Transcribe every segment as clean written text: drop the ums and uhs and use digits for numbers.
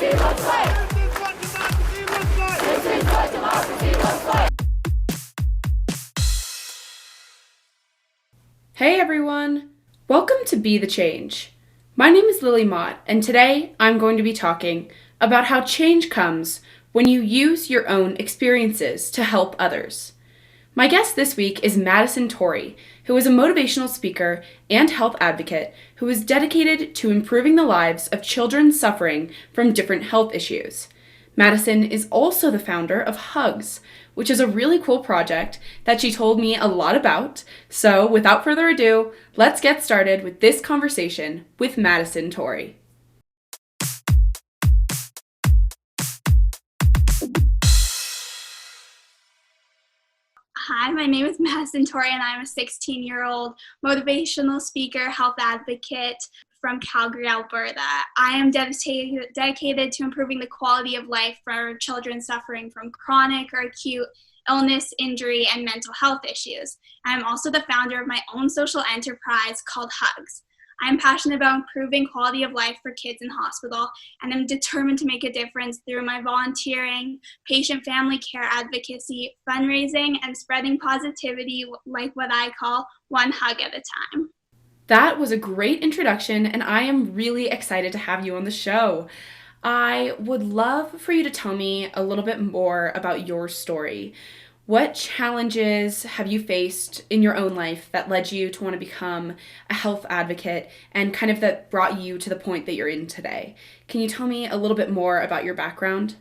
Hey everyone! Welcome to Be the Change. My name is Lily Mott, and today I'm going to be talking about how change comes when you use your own experiences to help others. My guest this week is Maddison Tory, who is a motivational speaker and health advocate who is dedicated to improving the lives of children suffering from different health issues. Maddison is also the founder of Hugs, which is a really cool project that she told me a lot about. So without further ado, let's get started with this conversation with Maddison Tory. Hi, my name is Maddison Tory, and I'm a 16-year-old motivational speaker, health advocate from Calgary, Alberta. I am dedicated to improving the quality of life for children suffering from chronic or acute illness, injury, and mental health issues. I'm also the founder of my own social enterprise called Hugs. I'm passionate about improving quality of life for kids in hospital, and I'm determined to make a difference through my volunteering, patient-family care advocacy, fundraising, and spreading positivity like what I call one hug at a time. That was a great introduction, and I am really excited to have you on the show. I would love for you to tell me a little bit more about your story. What challenges have you faced in your own life that led you to want to become a health advocate and kind of that brought you to the point that you're in today? Can you tell me a little bit more about your background?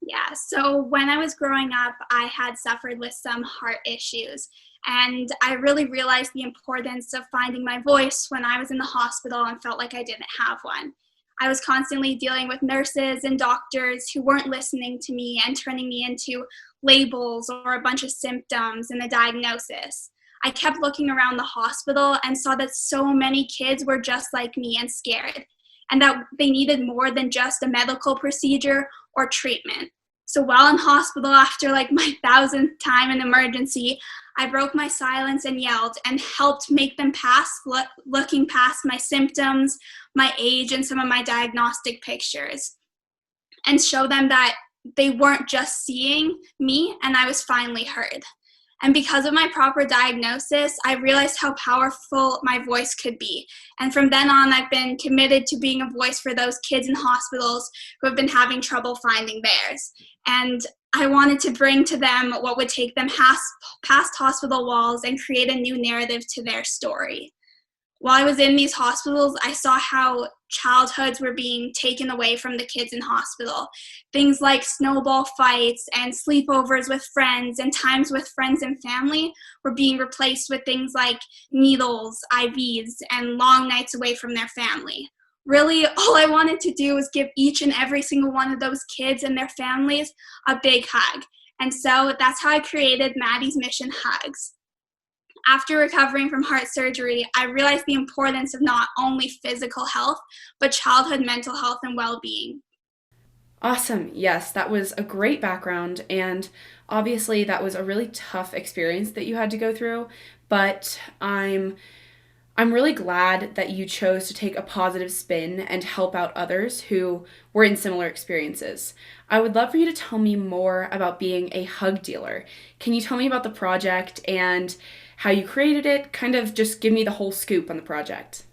Yeah, so when I was growing up, I had suffered with some heart issues, and I really realized the importance of finding my voice when I was in the hospital and felt like I didn't have one. I was constantly dealing with nurses and doctors who weren't listening to me and turning me into labels or a bunch of symptoms and a diagnosis. I kept looking around the hospital and saw that so many kids were just like me and scared, and that they needed more than just a medical procedure or treatment. So while in hospital, after like my 1,000th time in emergency, I broke my silence and yelled and helped make them pass, looking past my symptoms, my age, and some of my diagnostic pictures, and show them that they weren't just seeing me and I was finally heard. And because of my proper diagnosis, I realized how powerful my voice could be. And from then on, I've been committed to being a voice for those kids in hospitals who have been having trouble finding theirs. And I wanted to bring to them what would take them past hospital walls and create a new narrative to their story. While I was in these hospitals, I saw how childhoods were being taken away from the kids in hospital. Things like snowball fights and sleepovers with friends and times with friends and family were being replaced with things like needles, IVs, and long nights away from their family. Really, all I wanted to do was give each and every single one of those kids and their families a big hug. And so that's how I created Maddie's Mission Hugs. After recovering from heart surgery, I realized the importance of not only physical health, but childhood mental health and well-being. Awesome. Yes, that was a great background, and obviously that was a really tough experience that you had to go through, but I'm really glad that you chose to take a positive spin and help out others who were in similar experiences. I would love for you to tell me more about being a hug dealer. Can you tell me about the project and how you created it? Kind of just give me the whole scoop on the project.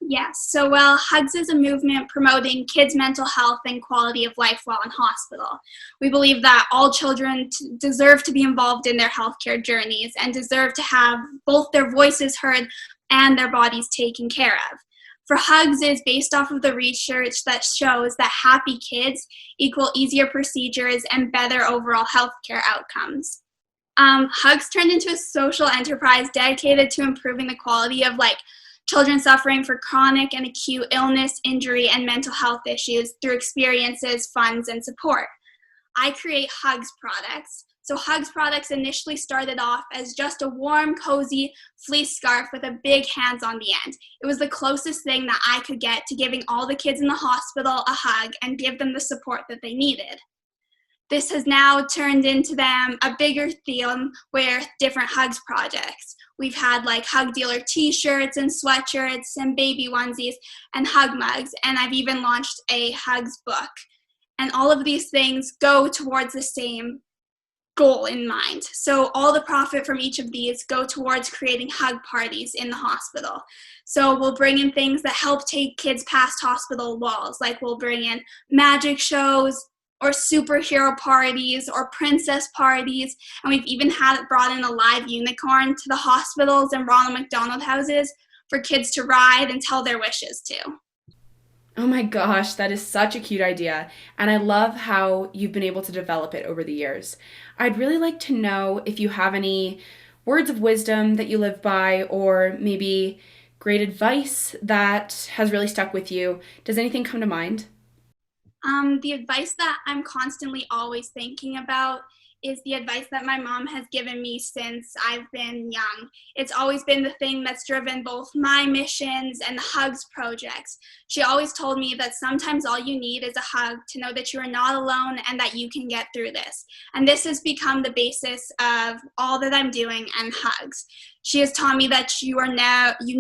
Yes, so Hugs is a movement promoting kids' mental health and quality of life while in hospital. We believe that all children deserve to be involved in their healthcare journeys and deserve to have both their voices heard and their bodies taken care of. For Hugs is based off of the research that shows that happy kids equal easier procedures and better overall healthcare outcomes. Hugs turned into a social enterprise dedicated to improving the quality of children suffering for chronic and acute illness, injury, and mental health issues through experiences, funds, and support. I create Hugs products. So Hugs products initially started off as just a warm, cozy fleece scarf with a big hands on the end. It was the closest thing that I could get to giving all the kids in the hospital a hug and give them the support that they needed. This has now turned into them a bigger theme where different Hugs projects. We've had Hug Dealer t-shirts and sweatshirts and baby onesies and hug mugs, and I've even launched a Hugs book. And all of these things go towards the same goal in mind. So all the profit from each of these go towards creating hug parties in the hospital. So we'll bring in things that help take kids past hospital walls, like we'll bring in magic shows or superhero parties or princess parties. And we've even brought in a live unicorn to the hospitals and Ronald McDonald houses for kids to ride and tell their wishes to. Oh my gosh, that is such a cute idea, and I love how you've been able to develop it over the years. I'd really like to know if you have any words of wisdom that you live by, or maybe great advice that has really stuck with you. Does anything come to mind? The advice that I'm constantly always thinking about is the advice that my mom has given me since I've been young. It's always been the thing that's driven both my missions and the Hugs projects. She always told me that sometimes all you need is a hug to know that you are not alone and that you can get through this. And this has become the basis of all that I'm doing and Hugs. She has taught me that you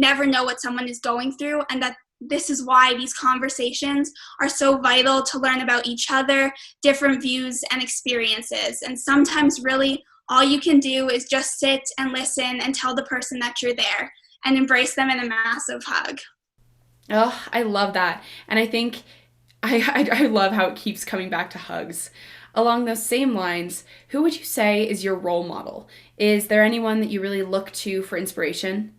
never know what someone is going through, and that this is why these conversations are so vital to learn about each other, different views and experiences. And sometimes really all you can do is just sit and listen and tell the person that you're there and embrace them in a massive hug. Oh, I love that. And I think I love how it keeps coming back to hugs. Along those same lines, who would you say is your role model? Is there anyone that you really look to for inspiration?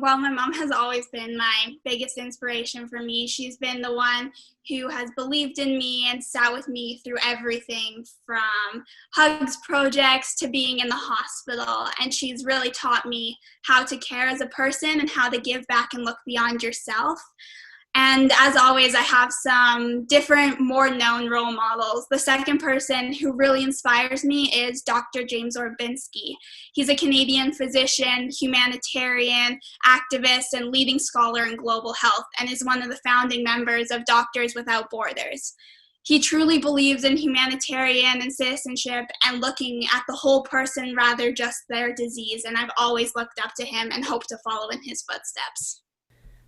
Well, my mom has always been my biggest inspiration for me. She's been the one who has believed in me and sat with me through everything from Hugs projects to being in the hospital. And she's really taught me how to care as a person and how to give back and look beyond yourself. And as always, I have some different, more known role models. The second person who really inspires me is Dr. James Orbinski. He's a Canadian physician, humanitarian, activist, and leading scholar in global health, and is one of the founding members of Doctors Without Borders. He truly believes in humanitarian and citizenship and looking at the whole person rather just their disease, and I've always looked up to him and hope to follow in his footsteps.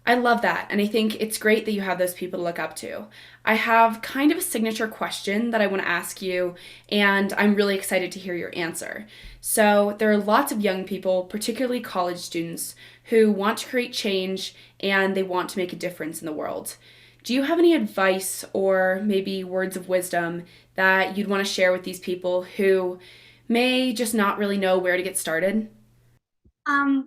I love that, and I think it's great that you have those people to look up to. I have kind of a signature question that I want to ask you, and I'm really excited to hear your answer. So, there are lots of young people, particularly college students, who want to create change and they want to make a difference in the world. Do you have any advice or maybe words of wisdom that you'd want to share with these people who may just not really know where to get started?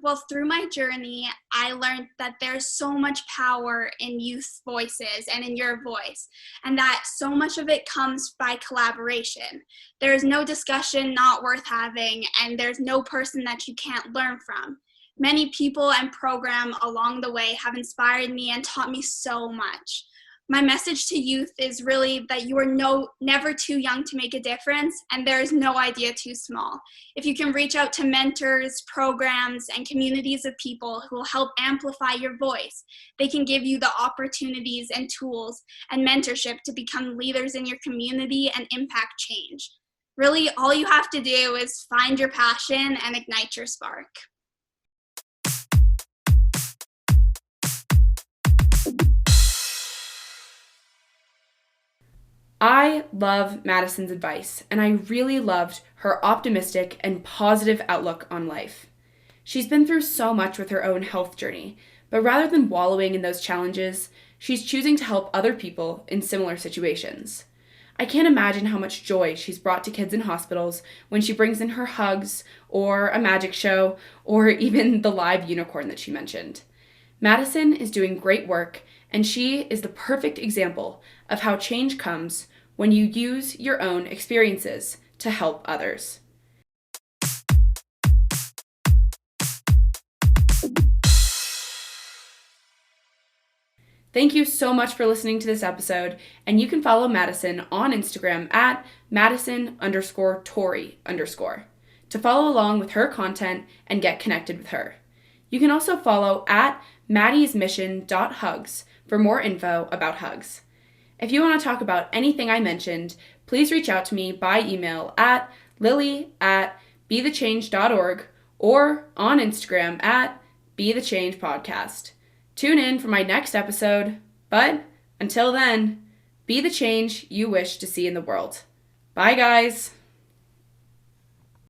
Well, through my journey, I learned that there's so much power in youth voices and in your voice, and that so much of it comes by collaboration. There is no discussion not worth having, and there's no person that you can't learn from. Many people and program along the way have inspired me and taught me so much. My message to youth is really that you are never too young to make a difference, and there is no idea too small. If you can reach out to mentors, programs, and communities of people who will help amplify your voice, they can give you the opportunities and tools and mentorship to become leaders in your community and impact change. Really, all you have to do is find your passion and ignite your spark. I love Madison's advice, and I really loved her optimistic and positive outlook on life. She's been through so much with her own health journey, but rather than wallowing in those challenges, she's choosing to help other people in similar situations. I can't imagine how much joy she's brought to kids in hospitals when she brings in her hugs, or a magic show, or even the live unicorn that she mentioned. Madison is doing great work, and she is the perfect example of how change comes when you use your own experiences to help others. Thank you so much for listening to this episode, and you can follow Maddison on Instagram at Maddison_Tory_ to follow along with her content and get connected with her. You can also follow at maddysmission.hugs for more info about hugs. If you want to talk about anything I mentioned, please reach out to me by email at lily@bethechange.org or on Instagram at bethechangepodcast. Tune in for my next episode, but until then, Be the change you wish to see in the world. Bye, guys.